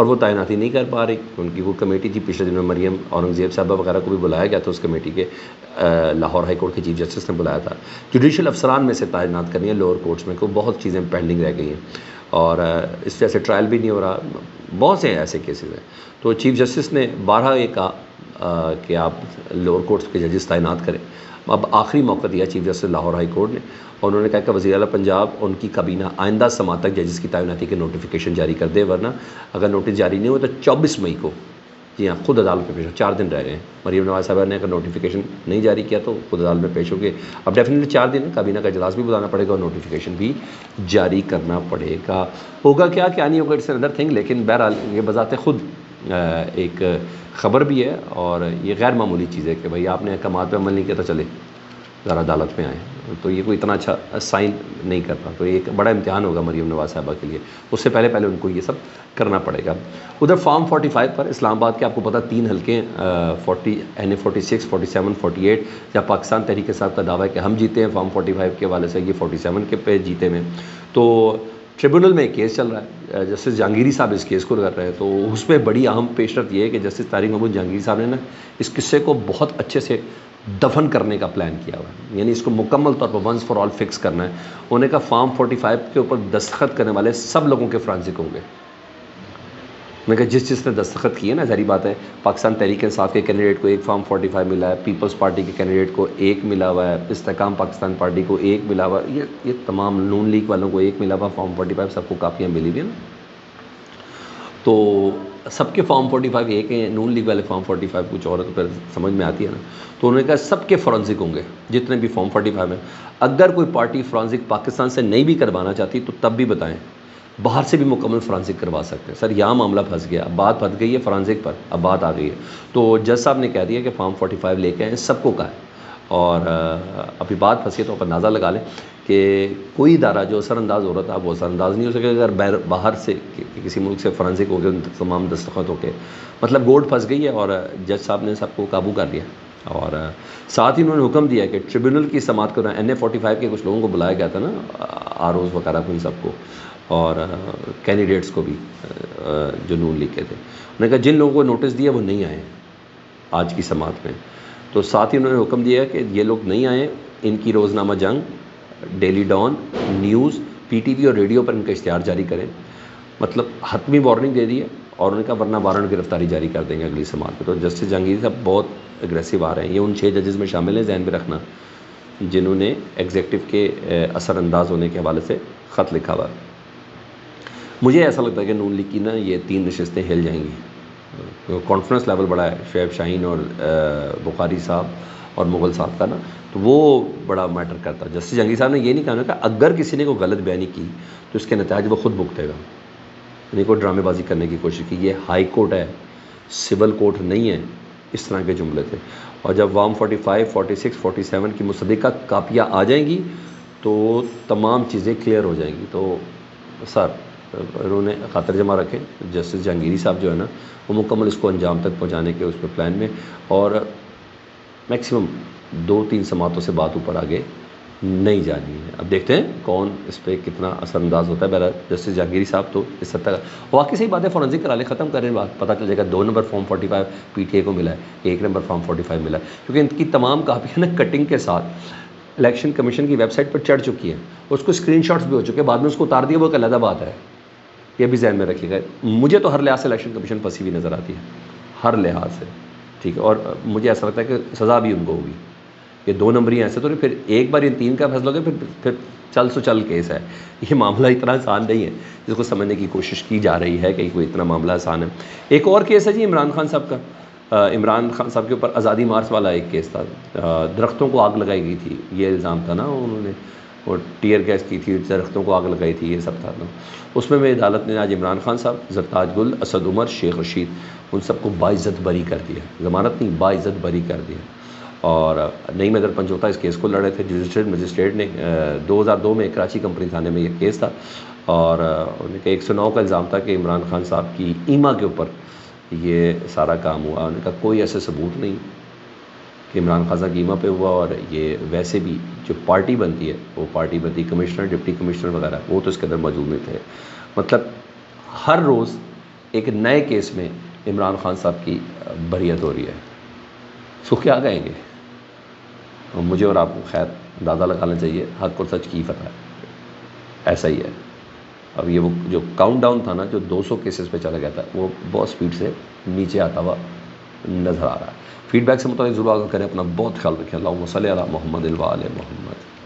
اور وہ تعیناتی نہیں کر پا رہی. ان کی وہ کمیٹی تھی پچھلے دنوں، مریم اورنگزیب صاحبہ وغیرہ کو بھی بلایا گیا تھا اس کمیٹی کے، لاہور ہائی کورٹ کے چیف جسٹس نے بلایا تھا. جوڈیشل افسران میں سے تعینات کرنی ہے لوور کورٹس میں، کو بہت چیزیں پینڈنگ رہ گئی ہیں اور اس وجہ سے ٹرائل بھی نہیں ہو رہا. بہت سے ایسے کیسز ہیں. تو چیف جسٹس نے 12 یہ کہا کہ آپ لوور کورٹس کے ججز تعینات کریں. اب آخری موقع دیا chief justice Lahore high court نے، اور انہوں نے کہا کہ وزیر اعلیٰ پنجاب ان کی کابینہ آئندہ سماعت تک ججز کی تعیناتی کے نوٹیفیکیشن جاری کر دے، ورنہ اگر نوٹس جاری نہیں ہو تو 24 مئی کو، جی ہاں، خود عدالت میں پیش ہو. 4 دن رہ گئے ہیں. مریم نواز صاحبہ نے اگر نوٹیفیکیشن نہیں جاری کیا تو خود عدالت میں پیش ہو گئے. اب ڈیفینیٹلی 4 دن کابینہ کا اجلاس بھی بلانا پڑے گا اور نوٹیفیکیشن بھی جاری کرنا پڑے گا. ہوگا کیا نہیں ہوگا، اٹس اندر تھنگ. لیکن بہرحال یہ بذات خود ایک خبر بھی ہے اور یہ غیر معمولی چیز ہے کہ بھائی آپ نے احکامات پہ عمل نہیں کیا تو چلے ذرا عدالت میں آئیں. تو یہ کوئی اتنا اچھا سائن نہیں کرتا. تو یہ ایک بڑا امتحان ہوگا مریم نواز صاحبہ کے لیے. اس سے پہلے ان کو یہ سب کرنا پڑے گا. ادھر فارم 45 پر اسلام آباد کے آپ کو پتہ 3 حلقے 40 NA 46 47 48 یا پاکستان تحریک صاحب کا دعویٰ ہے کہ ہم جیتے ہیں فارم 45 کے حوالے سے، یہ 47 کے پہ جیتے ہیں. تو ٹریبونل میں ایک کیس چل رہا ہے، جسٹس جہانگیری صاحب اس کیس کو کر رہے ہیں. تو اس میں بڑی اہم پیش رفت یہ ہے کہ جسٹس طارق محمود جہانگیری صاحب نے نا اس قصے کو بہت اچھے سے دفن کرنے کا پلان کیا ہوا ہے، یعنی اس کو مکمل طور پر ونس فار آل فکس کرنا ہے. انہوں نے کہا فارم 45 کے اوپر دستخط کرنے والے سب لوگوں کے فرانسک ہوں گے. میں کہا جس نے دستخط کیے نا، ظاہری بات ہے پاکستان تحریک انصاف کے کینڈیڈیٹ کو ایک فارم 45 ملا ہے، پیپلز پارٹی کے کینڈیڈیٹ کو ایک ملا ہوا ہے، استحکام پاکستان پارٹی کو ایک ملا ہوا ہے، یہ تمام نون لیگ والوں کو ایک ملا ہوا فارم 45. سب کو کاپیاں ملی ہوئی ہیں نا. تو سب کے فارم 45 ایک ہیں، نون لیگ والے فارم 45 کچھ اور ہے، تو پھر سمجھ میں آتی ہے نا. تو انہوں نے کہا سب کے فرانسک ہوں گے جتنے بھی فارم 45 ہیں. اگر کوئی پارٹی فرانسک پاکستان سے نہیں بھی کروانا چاہتی تو تب بھی بتائیں، باہر سے بھی مکمل فرانسک کروا سکتے ہیں. سر یہاں معاملہ پھنس گیا، اب بات پھنس گئی ہے فرانسک پر، اب بات آ گئی ہے. تو جج صاحب نے کہہ دیا کہ فارم 45 لے کے آئیں، سب کو کہا ہے. اور ابھی بات پھنسی تو آپ اندازہ لگا لیں کہ کوئی ادارہ جو اثر انداز ہو رہا تھا وہ اثر انداز نہیں ہو سکے اگر باہر سے کسی ملک سے فرانسک ہو گئے تمام دستخط ہو کے. مطلب گوڈ پھنس گئی ہے اور جج صاحب نے سب کو قابو کر لیا. اور ساتھ ہی انہوں نے حکم دیا کہ ٹریبونل کی سماعت کرنا. NA 45 کے کچھ لوگوں کو بلایا گیا تھا نا، ROs وغیرہ کو، ان سب کو اور کینڈیڈیٹس کو بھی جو نون لیگ کے تھے. انہوں نے کہا جن لوگوں کو نوٹس دیا وہ نہیں آئے آج کی سماعت میں. تو ساتھ ہی انہوں نے حکم دیا کہ یہ لوگ نہیں آئیں، ان کی روزنامہ جنگ، ڈیلی ڈان، نیوز، PTV اور ریڈیو پر ان کا اشتہار جاری کریں. مطلب حتمی وارننگ دے دی ہے. اور ان کا ورنہ وارنٹ گرفتاری جاری کر دیں گے اگلی سماعت میں. تو جسٹس جہانگیر صاحب بہت اگریسو آ رہے ہیں. یہ ان 6 ججز میں شامل ہیں، ذہن میں رکھنا، جنہوں نے ایگزیکٹو کے اثر انداز ہونے کے حوالے سے خط لکھا ہوا. مجھے ایسا لگتا ہے کہ نون لیگ کی نا یہ 3 نشستیں ہل جائیں گی. کانفیڈنس لیول بڑا ہے شعیب شاہین اور بخاری صاحب اور مغل صاحب کا نا، تو وہ بڑا میٹر کرتا. جسٹس جہانگیر صاحب نے یہ نہیں کہا کہ اگر کسی نے کوئی غلط بیانی کی تو اس کے نتائج وہ خود بھگتے گا. یعنی کوئی ڈرامے بازی کرنے کی کوشش کی. یہ ہائی کورٹ ہے، سول کورٹ نہیں ہے. اس طرح کے جملے تھے. اور جب فارم 45 46 47 کی مصدقہ کاپیاں آ جائیں گی تو تمام چیزیں کلیئر ہو جائیں گی. تو سر انہوں نے خاطر جمع رکھیں، جسٹس جہانگیری صاحب جو ہے نا وہ مکمل اس کو انجام تک پہنچانے کے اس پہ پلان میں، اور میکسیمم 2-3 سماعتوں سے بات اوپر آگے نہیں جانی ہے. اب دیکھتے ہیں کون اس پہ کتنا اثر انداز ہوتا ہے. بہرحال جسٹس جہانگیری صاحب تو اس حد تک واقعی صحیح بات ہے، فورنزک کرا لیں، ختم کریں بات. پتہ چل جائے گا 2 نمبر فارم 45 PTA کو ملا ہے، 1 نمبر فارم 45 ملا ہے. کیونکہ ان کی تمام کاپیاں نا کٹنگ کے ساتھ الیکشن کمیشن کی ویب سائٹ پر چڑھ چکی ہیں. اس کو اسکرین شاٹس بھی ہو چکے ہیں، بعد میں اس کو اتار دیا، وہ ایک علیحدہ بات ہے. یہ بھی ذہن میں رکھیے گا. مجھے تو ہر لحاظ سے الیکشن کمیشن پھنسی ہوئی نظر آتی ہے، ہر لحاظ سے. ٹھیک ہے. اور مجھے ایسا لگتا ہے کہ سزا بھی ان کو ہوگی. یہ 2 نمبری ایسے تو نہیں، پھر ایک بار ان 3 کا فیصلہ ہو گیا پھر چل سو چل کیس ہے. یہ معاملہ اتنا آسان نہیں ہے جس کو سمجھنے کی کوشش کی جا رہی ہے کہ کوئی اتنا معاملہ آسان ہے. ایک اور کیس ہے جی عمران خان صاحب کا. عمران خان صاحب کے اوپر آزادی مارچ والا ایک کیس تھا. درختوں کو آگ لگائی گئی تھی، یہ الزام تھا نا. انہوں نے وہ ٹیئر گیس کی تھی، درختوں کو آگ لگائی تھی، یہ سب تھا. اس میں عدالت نے آج عمران خان صاحب، زرتاج گل، اسد عمر، شیخ رشید، ان سب کو باعزت بری کر دیا. ضمانت نہیں، باعزت بری کر دیا. اور نئی مدر پنجوتا اس کیس کو لڑے تھے. جوڈیشل مجسٹریٹ نے 2002 میں کراچی کمپنی تھانے میں یہ کیس تھا. اور انہوں نے کہا 109 کا الزام تھا کہ عمران خان صاحب کی ایما کے اوپر یہ سارا کام ہوا. انہوں نے کہا کوئی ایسے ثبوت نہیں کہ عمران خان صاحب کی ایما پہ ہوا. اور یہ ویسے بھی جو پارٹی بنتی ہے وہ پارٹی بنتی، کمشنر، ڈپٹی کمشنر وغیرہ، وہ تو اس کے اندر موجود نہیں تھے. مطلب ہر روز ایک نئے کیس میں عمران خان صاحب کی بریت ہو رہی ہے. سو کیا کہیں گے؟ مجھے اور آپ کو خیر اندازہ لگانا چاہیے، حق اور سچ کی فرق ہے. ایسا ہی ہے. اب یہ وہ جو کاؤنٹ ڈاؤن تھا نا، جو 200 کیسز پہ چلا گیا تھا، وہ بہت سپیڈ سے نیچے آتا ہوا نظر آ رہا ہے. فیڈ بیک سے متعلق ضرور آگاہ کریں. اپنا بہت خیال رکھیں. اللہم صلی علی محمد و آل محمد.